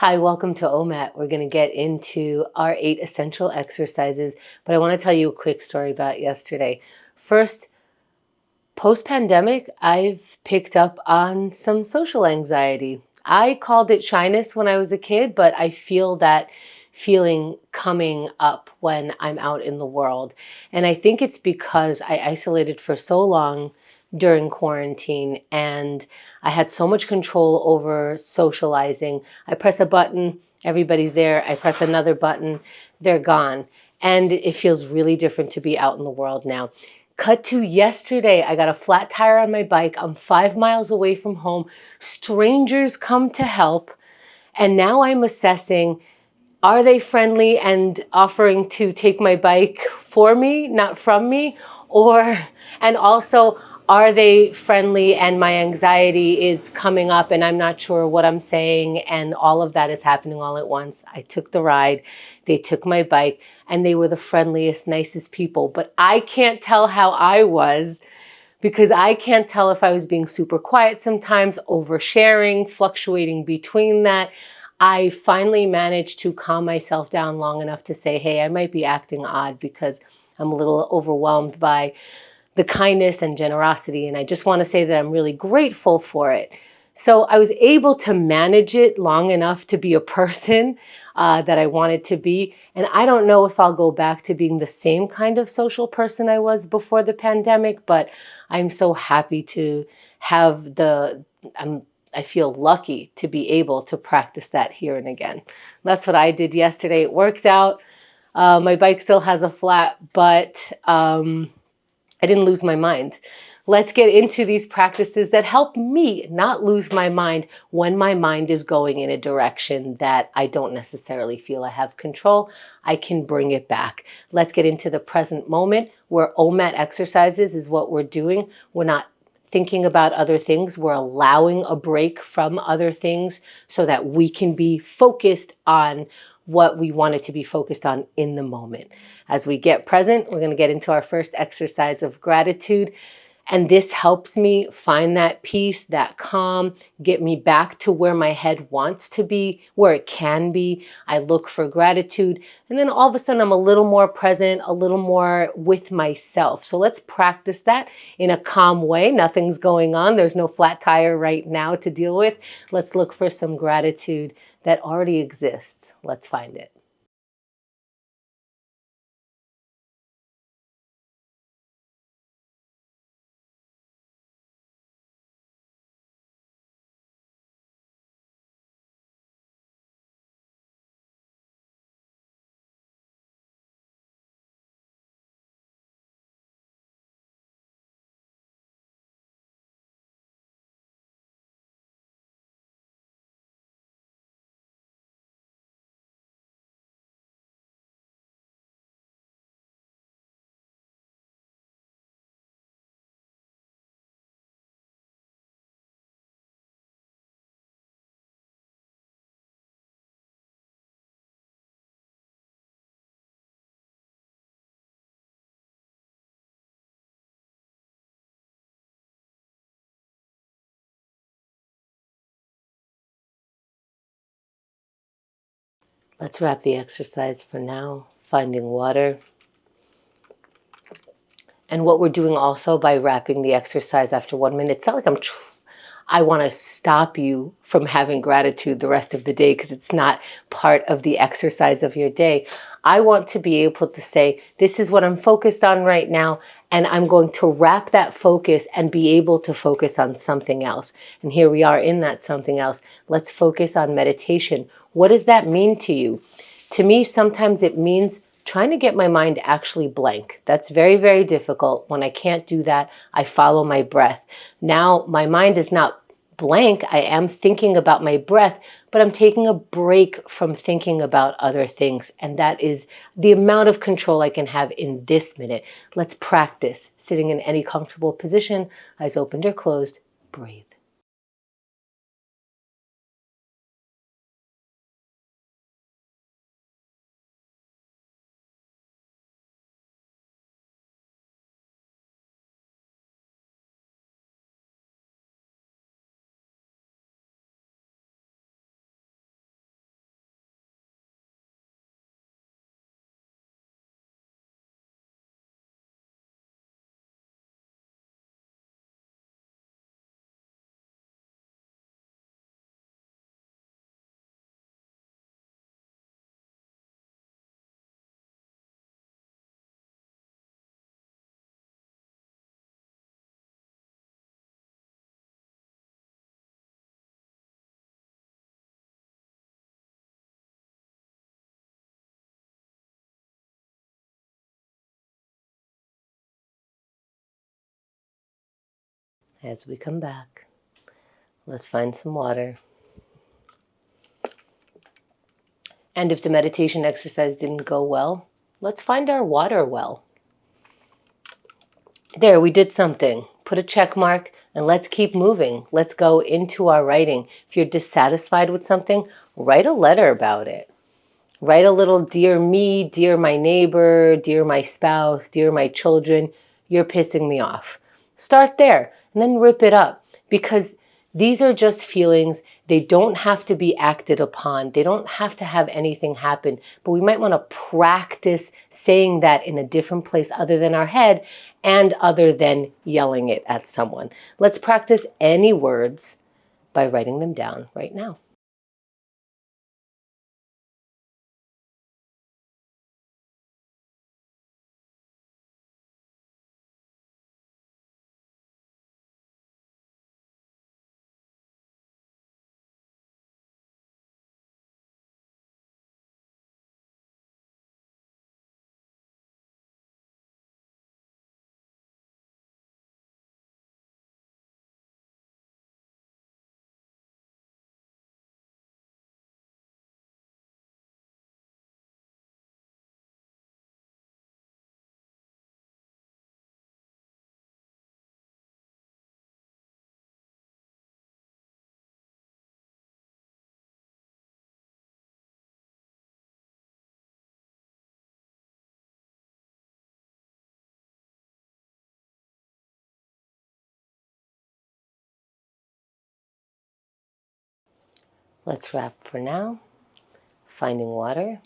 Hi, welcome to OMAT. We're going to get into our 8 essential exercises, but I want to tell you a quick story about yesterday. First, post-pandemic, I've picked up on some social anxiety. I called it shyness when I was a kid, but I feel that feeling coming up when I'm out in the world. And I think it's because I isolated for so long during quarantine and I had so much control over socializing. I press a button, everybody's there. I press another button, they're gone. And it feels really different to be out in the world now. Cut to yesterday, I got a flat tire on my bike. I'm 5 miles away from home. Strangers come to help. And now I'm assessing, are they friendly and offering to take my bike for me, not from me? And also, are they friendly and my anxiety is coming up and I'm not sure what I'm saying, and all of that is happening all at once. I took the ride, they took my bike, and they were the friendliest, nicest people. But I can't tell how I was because I can't tell if I was being super quiet sometimes, oversharing, fluctuating between that. I finally managed to calm myself down long enough to say, hey, I might be acting odd because I'm a little overwhelmed by the kindness and generosity. And I just want to say that I'm really grateful for it. So I was able to manage it long enough to be a person that I wanted to be. And I don't know if I'll go back to being the same kind of social person I was before the pandemic, but I'm so happy to have I feel lucky to be able to practice that here and again. That's what I did yesterday. It worked out. My bike still has a flat, but I didn't lose my mind. Let's get into these practices that help me not lose my mind when my mind is going in a direction that I don't necessarily feel I have control. I can bring it back. Let's get into the present moment where OMAT exercises is what we're doing. We're not thinking about other things. We're allowing a break from other things so that we can be focused on what we wanted to be focused on in the moment. As we get present, we're going to get into our first exercise of gratitude. And this helps me find that peace, that calm, get me back to where my head wants to be, where it can be. I look for gratitude. And then all of a sudden, I'm a little more present, a little more with myself. So let's practice that in a calm way. Nothing's going on. There's no flat tire right now to deal with. Let's look for some gratitude that already exists. Let's find it. Let's wrap the exercise for now, finding water. And what we're doing also by wrapping the exercise after 1 minute, it's not like I want to stop you from having gratitude the rest of the day because it's not part of the exercise of your day. I want to be able to say, this is what I'm focused on right now, and I'm going to wrap that focus and be able to focus on something else. And here we are in that something else. Let's focus on meditation. What does that mean to you? To me, sometimes it means trying to get my mind actually blank. That's very, very difficult. When I can't do that, I follow my breath. Now, my mind is not blank. I am thinking about my breath, but I'm taking a break from thinking about other things. And that is the amount of control I can have in this minute. Let's practice sitting in any comfortable position, eyes opened or closed, breathe. As we come back, let's find some water. And if the meditation exercise didn't go well, let's find our water well. There, we did something. Put a check mark and let's keep moving. Let's go into our writing. If you're dissatisfied with something, write a letter about it. Write a little, dear me, dear my neighbor, dear my spouse, dear my children, you're pissing me off. Start there and then rip it up, because these are just feelings. They don't have to be acted upon. They don't have to have anything happen, but we might want to practice saying that in a different place other than our head and other than yelling it at someone. Let's practice any words by writing them down right now. Let's wrap for now. Finding water.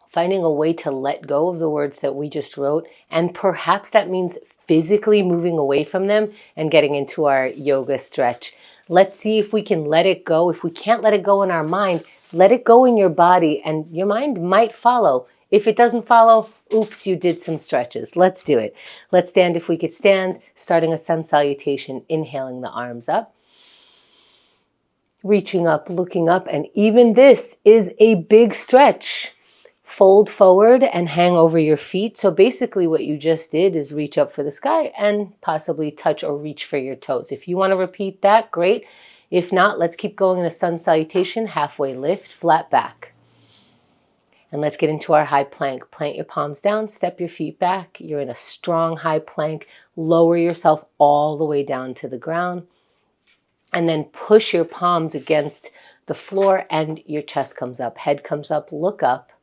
Finding a way to let go of the words that we just wrote, and perhaps that means physically moving away from them and getting into our yoga stretch. Let's see if we can let it go. If we can't let it go in our mind, let it go in your body and your mind might follow. If it doesn't follow, oops, you did some stretches. Let's do it. Let's stand if we could stand, starting a sun salutation, inhaling the arms up. Reaching up, looking up, and even this is a big stretch. Fold forward and hang over your feet. So basically what you just did is reach up for the sky and possibly touch or reach for your toes. If you want to repeat that, great. If not, let's keep going in a sun salutation, halfway lift, flat back. And let's get into our high plank. Plant your palms down, step your feet back. You're in a strong high plank. Lower yourself all the way down to the ground. And then push your palms against the floor and your chest comes up, head comes up, look up.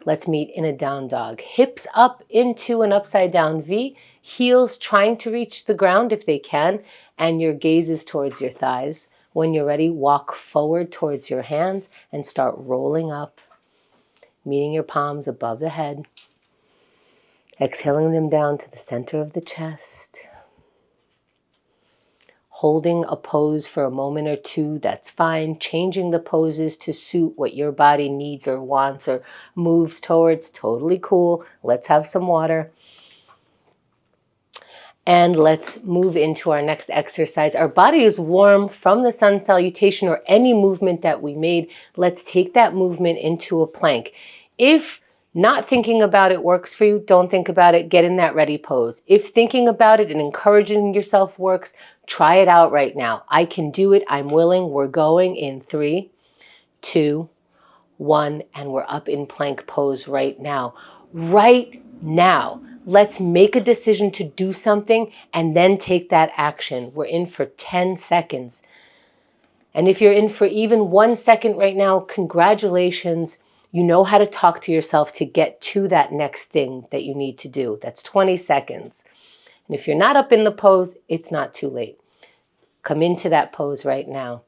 Let's meet in a down dog. Hips up into an upside down V, heels trying to reach the ground if they can, and your gaze is towards your thighs. When you're ready, walk forward towards your hands and start rolling up, meeting your palms above the head, exhaling them down to the center of the chest. Holding a pose for a moment or two, that's fine. Changing the poses to suit what your body needs or wants or moves towards, totally cool. Let's have some water. And let's move into our next exercise. Our body is warm from the sun salutation or any movement that we made. Let's take that movement into a plank. If not thinking about it works for you, don't think about it. Get in that ready pose. If thinking about it and encouraging yourself works, try it out right now. I can do it. I'm willing. We're going in 3, 2, 1, and we're up in plank pose right now. Right now. Let's make a decision to do something and then take that action. We're in for 10 seconds. And if you're in for even 1 second right now, congratulations. You know how to talk to yourself to get to that next thing that you need to do. That's 20 seconds. And if you're not up in the pose, it's not too late. Come into that pose right now.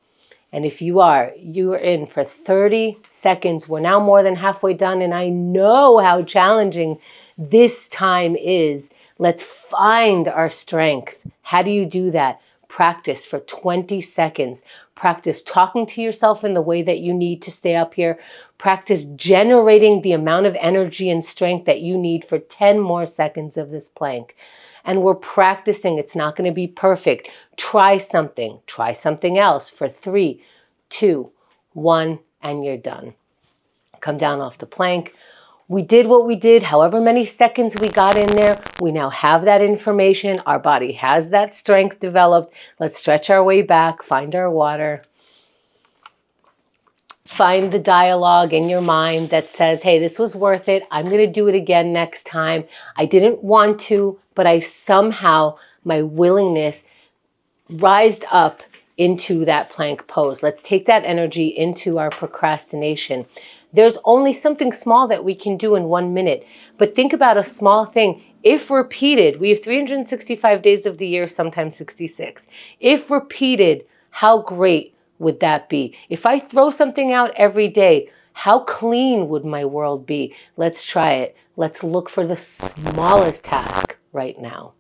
And if you are in for 30 seconds. We're now more than halfway done, and I know how challenging this time is. Let's find our strength. How do you do that? Practice for 20 seconds. Practice talking to yourself in the way that you need to stay up here. Practice generating the amount of energy and strength that you need for 10 more seconds of this plank. And we're practicing. It's not going to be perfect. Try something. Try something else for 3, 2, 1, and you're done. Come down off the plank. We did what we did, however many seconds we got in there. We now have that information. Our body has that strength developed. Let's stretch our way back, find our water. Find the dialogue in your mind that says, hey, this was worth it. I'm going to do it again next time. I didn't want to, but I somehow, my willingness rised up into that plank pose. Let's take that energy into our procrastination. There's only something small that we can do in 1 minute, but think about a small thing. If repeated, we have 365 days of the year, sometimes 66. If repeated, how great would that be? If I throw something out every day, how clean would my world be? Let's try it. Let's look for the smallest task right now.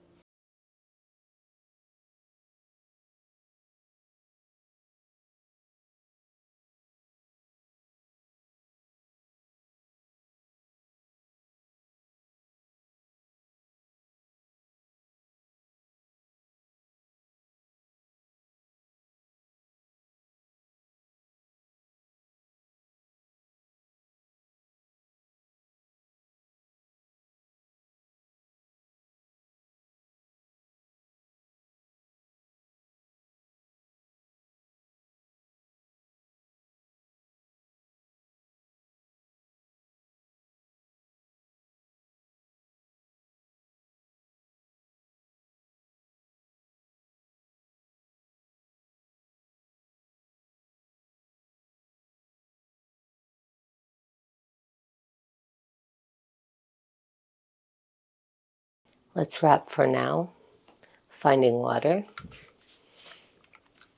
Let's wrap for now. Finding water.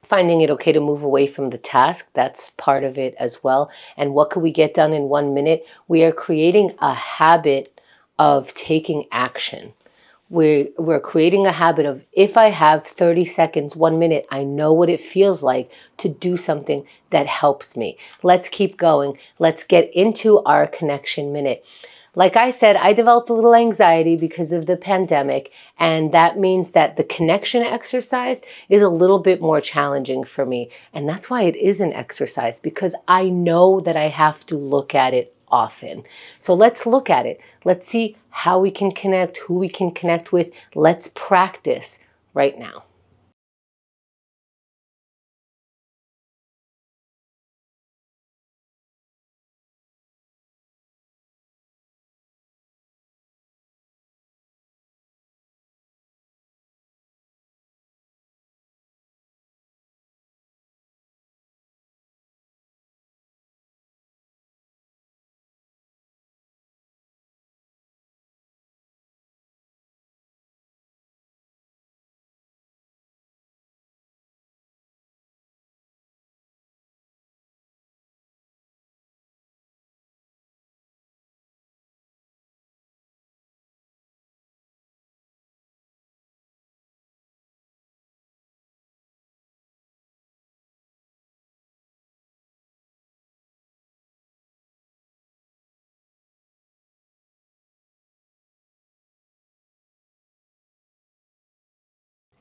Finding it okay to move away from the task. That's part of it as well. And what could we get done in 1 minute? We are creating a habit of taking action. We're creating a habit of, if I have 30 seconds, 1 minute, I know what it feels like to do something that helps me. Let's keep going. Let's get into our connection minute. Like I said, I developed a little anxiety because of the pandemic, and that means that the connection exercise is a little bit more challenging for me. And that's why it is an exercise, because I know that I have to look at it often. So let's look at it. Let's see how we can connect, who we can connect with. Let's practice right now.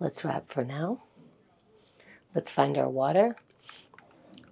Let's wrap for now. Let's find our water.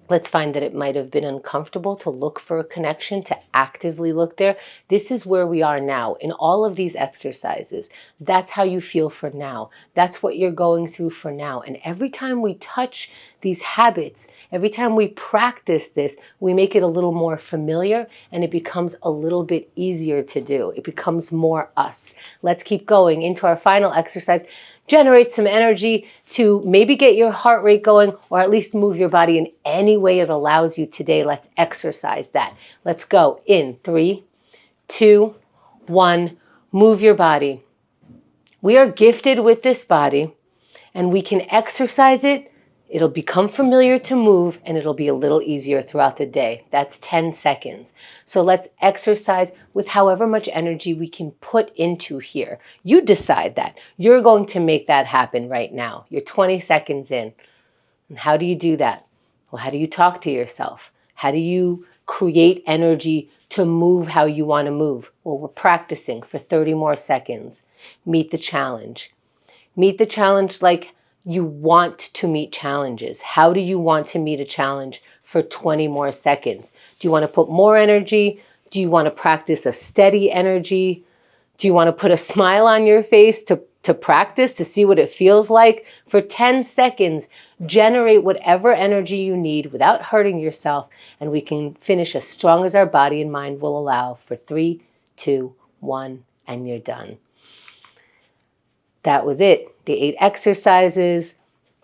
Let's find that it might have been uncomfortable to look for a connection, to actively look there. This is where we are now in all of these exercises. That's how you feel for now. That's what you're going through for now. And every time we touch these habits, every time we practice this, we make it a little more familiar and it becomes a little bit easier to do. It becomes more us. Let's keep going into our final exercise. Generate some energy to maybe get your heart rate going, or at least move your body in any way it allows you today. Let's exercise that. Let's go in 3, 2, 1. Move your body. We are gifted with this body and we can exercise it. It'll become familiar to move and it'll be a little easier throughout the day. That's 10 seconds. So let's exercise with however much energy we can put into here. You decide that. You're going to make that happen right now. You're 20 seconds in. And how do you do that? Well, how do you talk to yourself? How do you create energy to move how you want to move? Well, we're practicing for 30 more seconds. Meet the challenge. Meet the challenge like you want to meet challenges. How do you want to meet a challenge for 20 more seconds? Do you want to put more energy? Do Do you want to practice a steady energy? Do you want to put a smile on your face to practice, to see what it feels like? For 10 seconds, generate whatever energy you need without hurting yourself, and we can finish as strong as our body and mind will allow for 3, 2, 1, and you're done. That was it. The 8 exercises,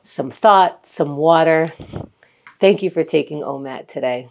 some thought, some water. Thank you for taking OMAT today.